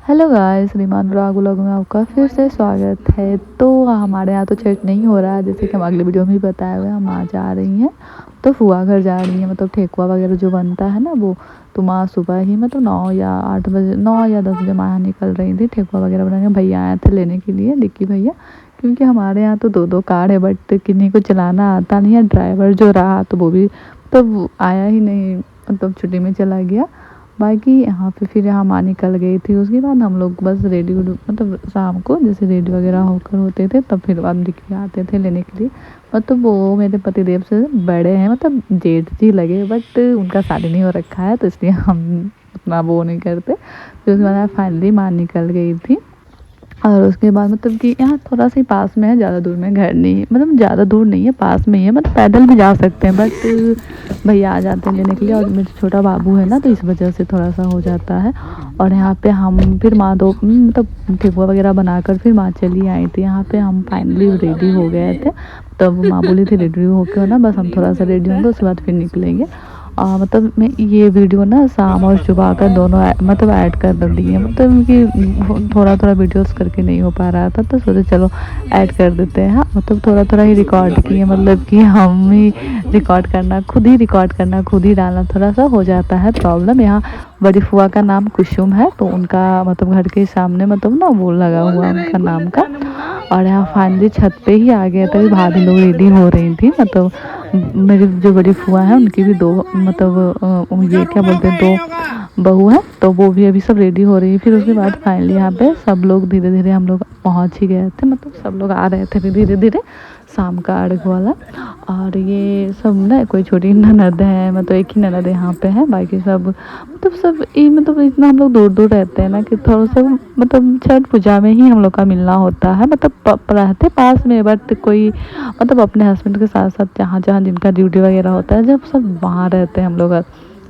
Hello guys, Riemann blog में आपका फिर से स्वागत है। तो हमारे यहाँ तो छठ नहीं हो रहा है, जैसे कि हम अगले वीडियो में भी बताया हुआ है। हम आज जा रही हैं तो फुआ घर जा रही हैं, मतलब ठेकुआ वगैरह जो बनता है ना वो। तो माँ सुबह ही मतलब 9 या 8 बजे 9 या 10 बजे माँ निकल रही थी ठेकुआ वगैरह बनाने। भैया आए थे लेने के लिए, डिक्की भैया, क्योंकि हमारे यहाँ तो 2 कार है, बट किन्हीं को चलाना आता नहीं है। ड्राइवर जो रहा तो वो भी तब आया ही नहीं, मतलब छुट्टी में चला गया। बाकी यहाँ पे फिर यहाँ माँ निकल गई थी। उसके बाद हम लोग बस रेडी मतलब शाम को जैसे रेडी वगैरह होकर होते थे, तब फिर बाद दिखे आते थे लेने के लिए। मतलब वो मेरे पतिदेव से बड़े हैं, मतलब जेठ जी लगे, बट उनका शादी नहीं हो रखा है, तो इसलिए हम उतना वो नहीं करते। फिर उसके बाद फाइनली माँ निकल गई थी। और उसके बाद मतलब कि यहाँ थोड़ा सा ही पास में है, ज़्यादा दूर में घर नहीं है, मतलब ज़्यादा दूर नहीं है, पास में ही है, मतलब पैदल भी जा सकते हैं, बट भैया आ जाते हैं लेने के लिए। और मेरा छोटा बाबू है ना, तो इस वजह से थोड़ा सा हो जाता है। और यहाँ पे हम फिर माँ दो मतलब ठेकुआ वगैरह बनाकर फिर माँ चली आई थी। यहाँ पे हम फाइनली रेडी हो गए थे, तब माँ बोली थी रेडी होकर ना बस हम थोड़ा सा रेडी होंगे, उसके बाद फिर निकलेंगे। मतलब मैं ये वीडियो ना शाम और सुबह का दोनों मतलब ऐड कर दी है, मतलब कि थोड़ा थोड़ा वीडियोस करके नहीं हो पा रहा था, तो सोचे चलो ऐड कर देते हैं। मतलब थोड़ा थोड़ा ही रिकॉर्ड किए, मतलब कि हम ही रिकॉर्ड करना, खुद ही रिकॉर्ड करना, खुद ही डालना थोड़ा सा हो जाता है प्रॉब्लम। यहाँ बड़ी फुआ का नाम कुसुम है, तो उनका मतलब घर के सामने मतलब ना वो लगा हुआ उनका नाम का। और यहाँ फाइनली छत पे ही आ गया था, भाभी लोग रेडी हो रही थी। मतलब मेरी जो बड़ी फुआ है उनकी भी 2 मतलब ये क्या बोलते हैं 2 बहू हैं, तो वो भी अभी सब रेडी हो रही है। फिर उसके बाद फाइनली यहाँ पे सब लोग धीरे धीरे हम लोग पहुँच ही गए थे, मतलब सब लोग आ रहे थे धीरे धीरे शाम का अर्घ वाला। और ये सब ना कोई छोटी ननद है, मतलब एक ही ननद यहाँ पे है, बाकी सब मतलब सब ये मतलब इतना हम लोग दूर दूर रहते हैं ना कि थोड़ा सा मतलब छठ पूजा में ही हम लोग का मिलना होता है। मतलब रहते पास में, बट कोई मतलब अपने हस्बैंड के साथ साथ जहाँ जहाँ जिनका ड्यूटी वगैरह होता है, जब सब वहाँ रहते हैं हम लोग।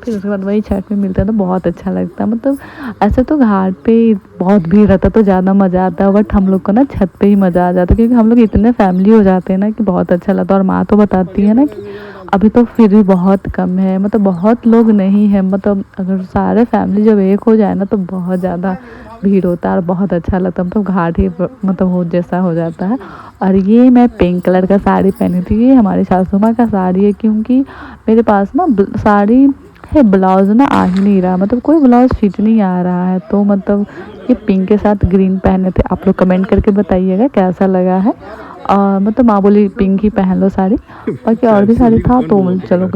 फिर उसके बाद वही छठ में मिलता है तो बहुत अच्छा लगता है। मतलब ऐसे तो घाट पे बहुत भीड़ रहता तो ज़्यादा मज़ा आता है, बट हम लोग को ना छत पे ही मज़ा आ जाता है, क्योंकि हम लोग इतने फैमिली हो जाते हैं ना कि बहुत अच्छा लगता है। और माँ तो बताती है ना कि अभी तो फिर भी बहुत कम है, मतलब बहुत लोग नहीं है, मतलब अगर सारे फैमिली जब एक हो जाए ना तो बहुत ज़्यादा भीड़ होता है और बहुत अच्छा लगता है। मतलब घाट ही मतलब हो जैसा हो जाता है। और ये मैं पिंक कलर का साड़ी पहनी थी, ये हमारी सासू माँ का साड़ी है, क्योंकि मेरे पास ना साड़ी है, ब्लाउज़ ना आ ही नहीं रहा, मतलब कोई ब्लाउज़ फिट नहीं आ रहा है। तो मतलब ये पिंक के साथ ग्रीन पहने थे। आप लोग कमेंट करके बताइएगा कैसा लगा है। मतलब माँ बोली पिंक ही पहन लो साड़ी, बाकी और भी साड़ी था तो चलो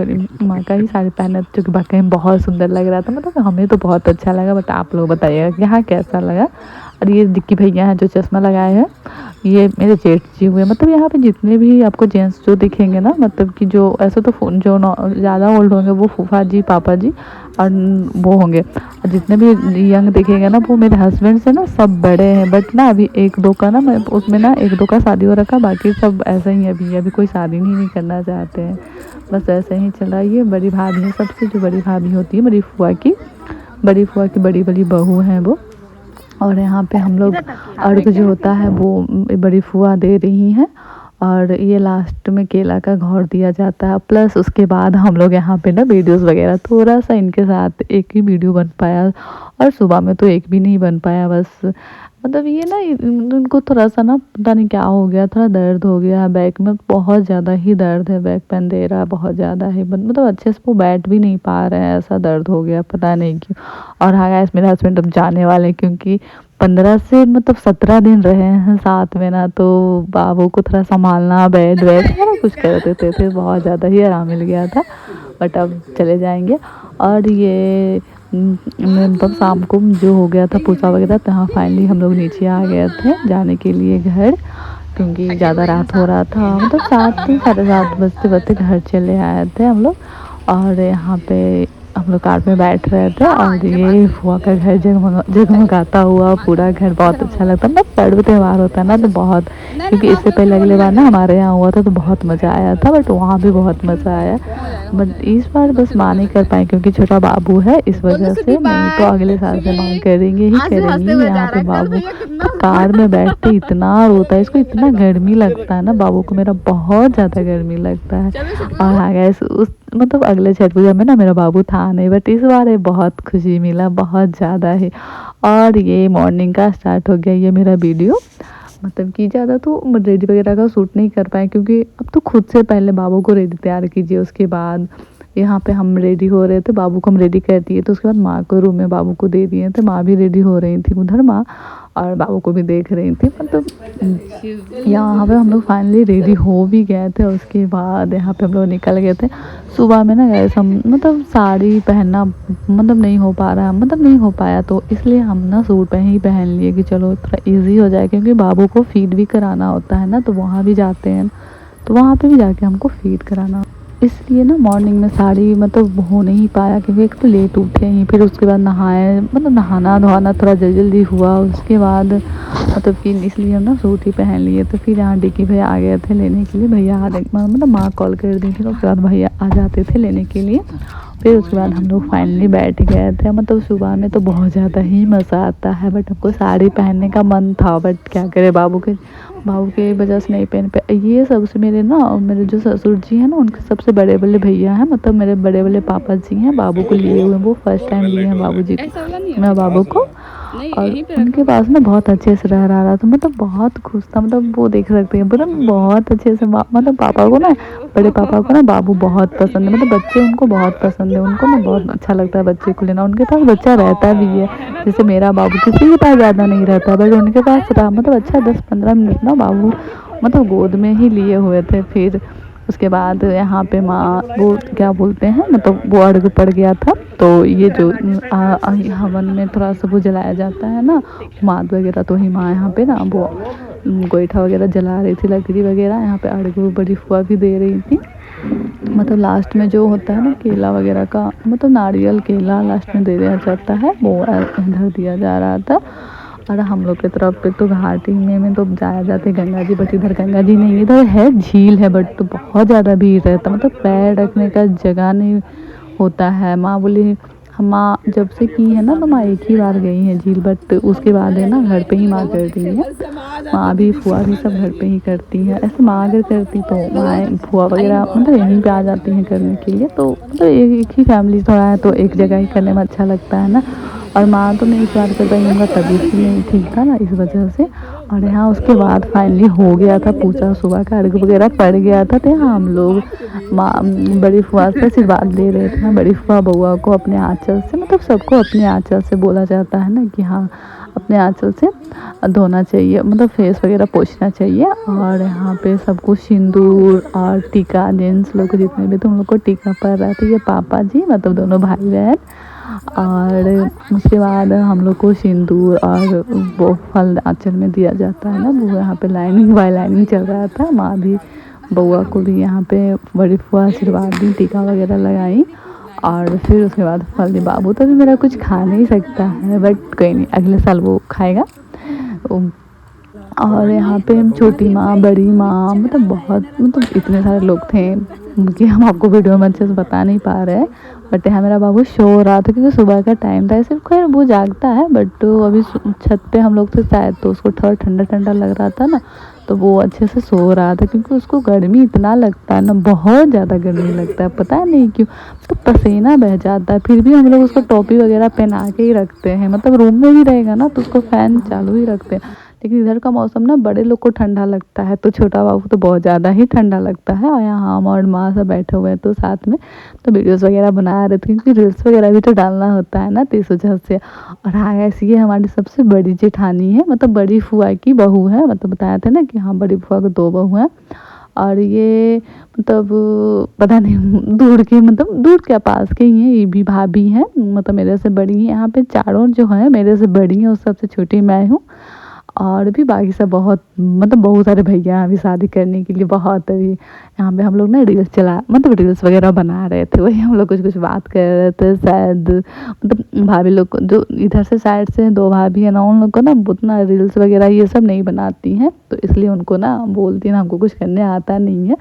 माँ का ही साड़ी पहना, जो कि वाकई में बहुत सुंदर लग रहा था। मतलब हमें तो बहुत अच्छा लगा, बट आप लोग बताइएगा कि हाँ कैसा लगा। और ये डिक्की भैया हैं जो चश्मा लगाए हैं, ये मेरे जेठ जी हुए। मतलब यहाँ पे जितने भी आपको जेंट्स जो दिखेंगे ना, मतलब कि जो ऐसे तो जो ज़्यादा ओल्ड होंगे वो फूफा जी पापा जी और वो होंगे, और जितने भी यंग दिखेंगे ना वो मेरे हस्बैंड से ना सब बड़े हैं। बट ना अभी 1-2 का ना मैं उसमें ना 1-2 का शादी हो रखा, बाकी सब ऐसे ही अभी कोई शादी नहीं करना चाहते हैं, बस ऐसे ही चला। ये बड़ी भाभी है, सबसे जो बड़ी भाभी होती है बड़ी फुआ की बड़ी बड़ी बहू हैं वो। और यहाँ पे हम लोग अर्घ जो होता है वो बड़ी फुआ दे रही हैं। और ये लास्ट में केला का घौर दिया जाता है। प्लस उसके बाद हम लोग यहाँ पे ना वीडियोस वगैरह थोड़ा सा इनके साथ एक ही वीडियो बन पाया, और सुबह में तो एक भी नहीं बन पाया। बस मतलब ये ना उनको थोड़ा सा ना पता नहीं क्या हो गया, थोड़ा दर्द हो गया बैक में, बहुत ज़्यादा ही दर्द है, बैक पेन दे रहा है बहुत ज़्यादा ही, मतलब अच्छे से वो बैठ भी नहीं पा रहे हैं, ऐसा दर्द हो गया पता नहीं क्यों। और हाँ गाइस, मेरे हस्बैंड अब जाने वाले हैं, क्योंकि 15 से मतलब 17 दिन रहे हैं साथ में ना, तो बाबू को थोड़ा संभालना, बेड वेड सारा कुछ कर देते थे, बहुत ज़्यादा ही आराम मिल गया था। बट अब चले जाएंगे। और ये मतलब शाम को जो हो गया था पूजा वगैरह, तो हाँ फाइनली हम लोग नीचे आ गए थे जाने के लिए घर, क्योंकि ज़्यादा रात हो रहा था, मतलब 7-7:30 बजते बजते घर चले आए थे हम लोग। और यहाँ पे हम लोग कार में बैठ रहे थे, और ये फुआ का घर जगमगाता हुआ पूरा घर, बहुत अच्छा लगता है। मतलब पर्व त्यौहार होता है ना तो बहुत, क्योंकि इससे पहले अगले बार ना हमारे यहाँ हुआ था तो बहुत मज़ा आया था, बट वहाँ भी बहुत मज़ा आया। बट इस बार बस माँ नहीं कर पाए क्योंकि छोटा बाबू है, इस वजह से। नहीं तो अगले साल से माँ करेंगे ही करेंगे यहाँ पे बाबू। कार में बैठते इतना रोता है, इसको इतना गर्मी लगता है ना, बाबू को मेरा बहुत ज़्यादा गर्मी लगता है। और हाँ गाइस, उस मतलब अगले छठ पूजा में ना मेरा बाबू था नहीं, बट इस बार ये बहुत खुशी मिला, बहुत ज़्यादा है। और ये मॉर्निंग का स्टार्ट हो गया ये मेरा वीडियो, मतलब कि ज़्यादा तो रेडी वगैरह का शूट नहीं कर पाए, क्योंकि अब तो खुद से पहले बाबू को रेडी तैयार कीजिए, उसके बाद यहाँ पे हम रेडी हो रहे थे, बाबू को हम रेडी कर दिए, तो उसके बाद माँ को रूम में बाबू को दे दिए थे, माँ भी रेडी हो रही थी उधर, माँ और बाबू को भी देख रही थी। मतलब यहाँ पे हम लोग फाइनली रेडी हो भी गए थे। उसके बाद यहाँ पे हम लोग निकल गए थे। सुबह में ना गए हम, मतलब साड़ी पहनना मतलब नहीं हो पा रहा, मतलब नहीं हो पाया, तो इसलिए हम ना सूट पे ही पहन लिए कि चलो थोड़ा इजी हो जाए, क्योंकि बाबू को फीड भी कराना होता है ना, तो वहाँ भी जाते हैं, तो वहाँ पे भी जाके हमको फीड कराना, इसलिए ना मॉर्निंग में साड़ी मतलब हो नहीं पाया, क्योंकि एक तो लेट उठे ही, फिर उसके बाद नहाए, मतलब नहाना धोना थोड़ा जल्दी जल्दी हुआ। उसके बाद मतलब कि इसलिए हम ना सूट ही पहन लिए। तो फिर यहाँ डिक्की भैया आ गए थे लेने के लिए, भैया मतलब माँ कॉल कर दी थी, उसके बाद भैया आ जाते थे लेने के लिए। फिर उसके बाद हम लोग फाइनली बैठ गए थे। मतलब सुबह में तो बहुत ज़्यादा ही मज़ा आता है, बट हमको साड़ी पहनने का मन था, बट क्या करें, बाबू के वजह से नहीं पहन पाए। ये सबसे मेरे जो ससुर जी हैं ना, उनके सबसे बड़े बड़े भैया हैं, मतलब मेरे बड़े बड़े पापा जी हैं, बाबू को लिए हुए, वो फर्स्ट टाइम लिए हैं बाबू जी मैं बाबू को। और उनके पास ना बहुत अच्छे से रह रहा था, मतलब बहुत खुश था, मतलब वो देख सकते हैं, मतलब बहुत अच्छे से मतलब पापा को ना, बड़े पापा को ना बाबू बहुत पसंद है, मतलब बच्चे उनको बहुत पसंद है, उनको ना बहुत अच्छा लगता है बच्चे को लेना। उनके पास बच्चा रहता भी है, जैसे मेरा बाबू किसी के पास ज़्यादा नहीं रहता, बट उनके पास रहा, मतलब अच्छा 10-15 मिनट ना बाबू मतलब गोद में ही लिए हुए थे। फिर उसके बाद यहाँ पे माँ वो क्या बोलते हैं, मतलब वो अर्घ पड़ गया था, तो ये जो हवन में थोड़ा सा वो जलाया जाता है ना, माद वगैरह, तो ही माँ यहाँ पे ना वो गोईठा वगैरह जला रही थी, लकड़ी वगैरह, यहाँ पे अर्घ बड़ी फुआ भी दे रही थी। मतलब लास्ट में जो होता है ना केला वगैरह का, मतलब नारियल केला लास्ट में दे दिया जाता है, वो इधर दिया जा रहा था। और हम लोग की तरफ पे तो घाटी में तो जाया जाते गंगा जी, बट इधर गंगा जी नहीं, इधर है झील है, बट तो बहुत ज़्यादा भीड़ रहता, मतलब पैर रखने का जगह नहीं होता है। माँ बोली, हम माँ जब से की है ना, तो माँ एक ही बार गई है झील, बट उसके बाद है ना घर पे ही माँ कर रही है, माँ भी फुआ भी सब घर पे ही करती है। ऐसे माँ अगर करती तो माँ फुआ वगैरह मतलब यहीं पे आ जाती हैं करने के लिए, तो मतलब एक ही फैमिली थोड़ा है, तो एक जगह ही करने में अच्छा लगता है ना। और माँ तो नहीं इस बार कर पाई, उनका तबीयत भी नहीं ठीक था ना, इस वजह से। और यहाँ उसके बाद फाइनली हो गया था पूजा, सुबह का अर्घ वगैरह पड़ गया था, तो यहाँ हम लोग माँ बड़ी फुआ से आशीर्वाद ले रहे थे। बड़ी फुआ बउआ को अपने आंचल से, मतलब सबको अपने आंचल से बोला जाता है ना, कि हाँ अपने आंचल से धोना चाहिए, मतलब फेस वगैरह पोंछना चाहिए। और यहाँ पे सबको सिंदूर और टीका, जेंट्स लोग जितने भी थे उन लोग को टीका पड़ रहा था, ये पापा जी मतलब दोनों भाई बहन। और उसके बाद हम लोग को सिंदूर और वो फल आंचल में दिया जाता है ना, वो यहाँ पे लाइनिंग बाय लाइनिंग चल रहा था। माँ भी बउआ को भी यहाँ पे बड़ी फुआ आशीर्वाद दी, टीका वगैरह लगाई, और फिर उसके बाद फल दी। बाबू तो भी मेरा कुछ खा नहीं सकता है, बट कोई नहीं, अगले साल वो खाएगा। और यहाँ पे हम छोटी माँ, बड़ी माँ, मतलब बहुत, मतलब इतने सारे लोग थे कि हम आपको वीडियो में अच्छे से बता नहीं पा रहे हैं। बट यहाँ मेरा बाबू सो रहा था, क्योंकि सुबह का टाइम था, ऐसे खैर वो जागता है, बट अभी छत पे हम लोग थे शायद, तो उसको थोड़ा ठंडा ठंडा लग रहा था ना, तो वो अच्छे से सो रहा था, क्योंकि उसको गर्मी इतना लगता है ना, बहुत ज़्यादा गर्मी लगता है, पता नहीं क्यों, तो पसीना बह जाता है। फिर भी हम लोग उसको टोपी वगैरह पहना के ही रखते हैं, मतलब रूम में भी रहेगा ना तो उसको फ़ैन चालू ही रखते हैं। लेकिन इधर का मौसम ना बड़े लोग को ठंडा लगता है, तो छोटा बाबू तो बहुत ज़्यादा ही ठंडा लगता है। और यहाँ हम और माँ सब बैठे हुए हैं तो साथ में तो वीडियोस वगैरह बना रहे थे, क्योंकि रील्स वगैरह भी तो डालना होता है ना, तो इस वजह से। और हाँ ऐसी ये हमारी सबसे बड़ी जेठानी है, मतलब बड़ी फुआ की बहू है, मतलब बताया था ना कि हाँ बड़ी फुआ को 2 बहू हैं। और ये मतलब पता नहीं दूर के, मतलब दूर क्या पास के ही हैं, ये भी भाभी हैं, मतलब मेरे से बड़ी हैं। यहाँ पे चारों जो हैं मेरे से बड़ी हैं, और सबसे छोटी मैं हूँ। और भी बाकी सब बहुत, मतलब बहुत सारे भैया अभी शादी करने के लिए, बहुत अभी यहाँ पे हम लोग ना रील्स चला मतलब रील्स वगैरह बना रहे थे, वही हम लोग कुछ कुछ बात कर रहे थे शायद। मतलब भाभी लोग को जो इधर से साइड से 2 भाभी है ना, उन लोग को ना उतना रील्स वगैरह ये सब नहीं बनाती हैं, तो इसलिए उनको ना बोलती है ना हमको कुछ करने आता नहीं है।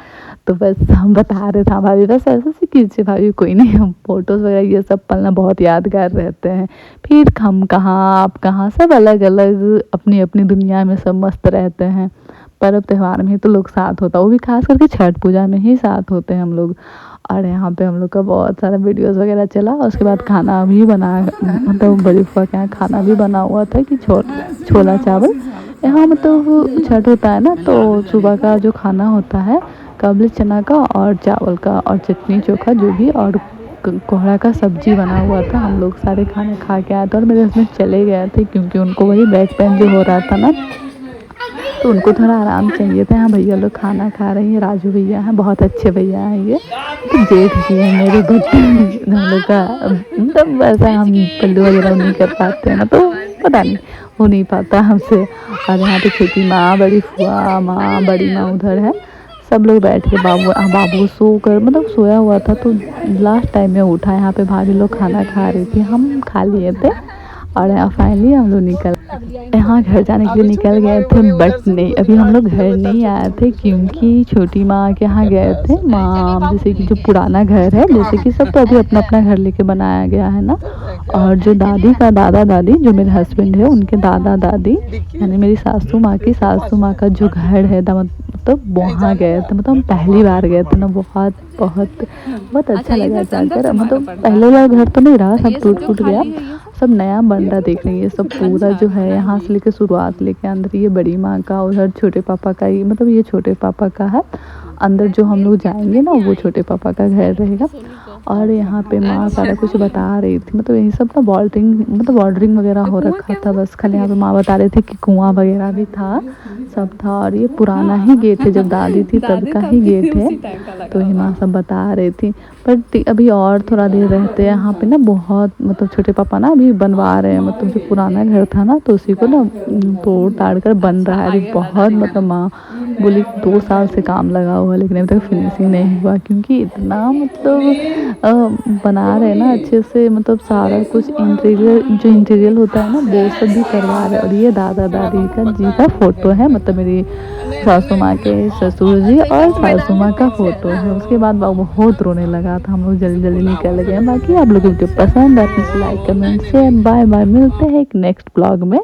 तो बस हम बता रहे थे भाभी बस ऐसे से कीजिए भाभी, कोई नहीं, हम फ़ोटोज़ वगैरह ये सब पल ना बहुत यादगार रहते हैं। फिर हम कहाँ आप कहाँ, सब अलग अलग अपनी अपनी दुनिया में सब मस्त रहते हैं। पर्व त्यौहार में ही तो लोग साथ होता है, वो भी खास करके छठ पूजा में ही साथ होते हैं हम लोग। और यहाँ पे हम लोग का बहुत सारा वीडियोस वगैरह चला। उसके बाद खाना भी बना मतलब बड़ी फुआ के यहाँ खाना भी बना हुआ था कि छोला चावल। यहाँ मतलब छठ होता है ना, तो सुबह का जो खाना होता है काबुली चना का और चावल का और चटनी चोखा जो भी, और कोहड़ा का सब्जी बना हुआ था। हम लोग सारे खाने खा के आए थे और मेरे हस्बैंड चले गए थे क्योंकि उनको वही बैक पेन जो हो रहा था ना, तो उनको थोड़ा आराम चाहिए था। हाँ भैया लोग खाना खा रही हैं, राजू भैया हैं, बहुत अच्छे भैया हैं ये, तो जेठ जी हैं मेरे बट हम लोग का मतलब वैसा हम पल्लू वगैरह नहीं कर पाते हैं ना, तो पता नहीं हो नहीं पाता हमसे। और यहाँ पे छोटी माँ, बड़ी फुआ माँ, बड़ी माँ उधर है, सब लोग बैठ के बाबू सो कर मतलब सोया हुआ था, तो लास्ट टाइम में उठा। यहाँ पे भाभी लोग खाना खा रही थी, हम खा लिए थे। और यहाँ फाइनली हम लोग यहाँ घर जाने के लिए निकल गए थे, बट नहीं अभी हम लोग घर नहीं आए थे क्योंकि छोटी माँ के यहाँ गए थे। माँ जैसे कि जो पुराना घर है, जैसे कि सब तो अभी अपना अपना घर लेके बनाया गया है ना, और जो दादी का दादा दादी जो मेरे हस्बैंड है उनके दादा दादी यानी मेरी सासू माँ का जो घर है मतलब वहाँ गए थे। मतलब हम पहली बार गए थे ना, बहुत बहुत बहुत अच्छा लगा जाकर। मतलब पहले वाला घर तो नहीं रहा, सब टूट फूट गया, सब नया बन रहा। देख रही है सब पूरा जो है यहाँ से लेके शुरुआत लेके अंदर, ये बड़ी माँ का, उधर छोटे पापा का, ये मतलब ये छोटे पापा का है। अंदर जो हम लोग जाएंगे ना वो छोटे पापा का घर रहेगा। और यहाँ पे माँ सारा कुछ बता रही थी, मतलब यही सब ना बॉर्डरिंग वगैरह हो रखा था। बस खाली यहाँ पे माँ बता रही थी कि कुआं वगैरह भी था, सब था। और ये पुराना ही गेट है, जब दादी थी तब का ही गेट है, तो ये माँ सब बता रही थी। पर अभी और थोड़ा देर रहते हैं यहाँ पे ना, बहुत मतलब छोटे पापा ना अभी बनवा रहे हैं, मतलब जो पुराना घर था ना तो उसी को ना तोड़ ताड़ कर बन रहा है अभी। बहुत मतलब माँ बोली 2 साल से काम लगा हुआ लेकिन अभी तक फिनिशिंग नहीं हुआ, क्योंकि इतना मतलब बना रहे हैं ना अच्छे से, मतलब सारा कुछ इंटीरियर होता है ना वो सब भी करवा रहे हैं। और ये दादा दादी का फोटो है, मतलब मेरी सासू माँ के ससुर जी और सासू माँ का फोटो है। उसके बाद बहुत रोने लगा था, हम लोग जल्दी जल्दी निकल गए। बाकी आप लोगों को पसंद है, please like comment share, bye bye, मिलते हैं एक नेक्स्ट ब्लॉग में।